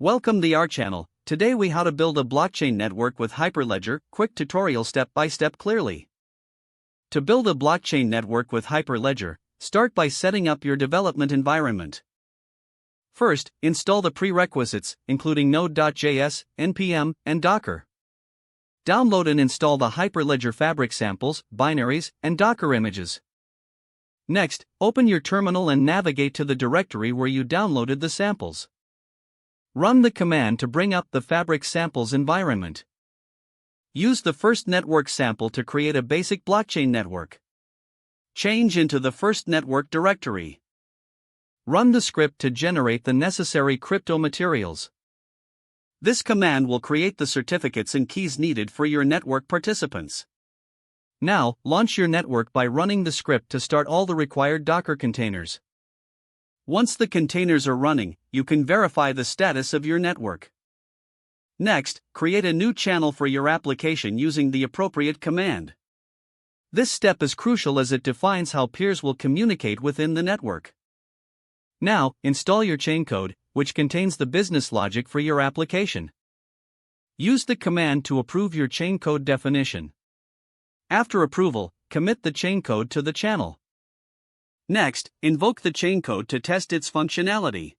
Welcome to our channel. Today we how to build a blockchain network with Hyperledger, quick tutorial step by step clearly. To build a blockchain network with Hyperledger, start by setting up your development environment. First, install the prerequisites, including Node.js, NPM, and Docker. Download and install the Hyperledger Fabric samples, binaries, and Docker images. Next, open your terminal and navigate to the directory where you downloaded the samples. Run the command to bring up the Fabric samples environment. Use the first network sample to create a basic blockchain network. Change into the first network directory. Run the script to generate the necessary crypto materials. This command will create the certificates and keys needed for your network participants. Now, launch your network by running the script to start all the required Docker containers. Once the containers are running, you can verify the status of your network. Next, create a new channel for your application using the appropriate command. This step is crucial as it defines how peers will communicate within the network. Now, install your chain code, which contains the business logic for your application. Use the command to approve your chain code definition. After approval, commit the chain code to the channel. Next, invoke the chain code to test its functionality.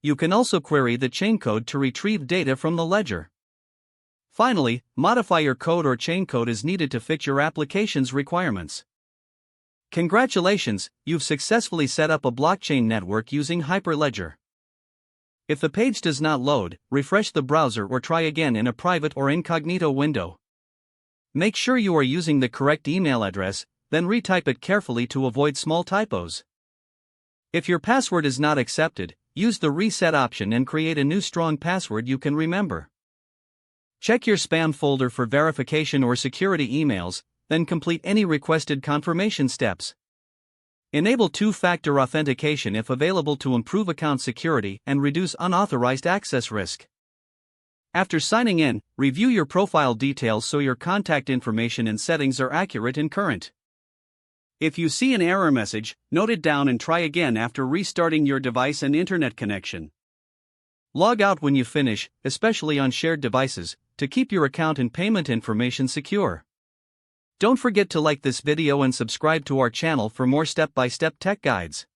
You can also query the chain code to retrieve data from the ledger. Finally, modify your code or chain code as needed to fit your application's requirements. Congratulations, you've successfully set up a blockchain network using Hyperledger. If the page does not load, refresh the browser or try again in a private or incognito window. Make sure you are using the correct email address, then retype it carefully to avoid small typos. If your password is not accepted, use the reset option and create a new strong password you can remember. Check your spam folder for verification or security emails, then complete any requested confirmation steps. Enable two-factor authentication if available to improve account security and reduce unauthorized access risk. After signing in, review your profile details so your contact information and settings are accurate and current. If you see an error message, note it down and try again after restarting your device and internet connection. Log out when you finish, especially on shared devices, to keep your account and payment information secure. Don't forget to like this video and subscribe to our channel for more step-by-step tech guides.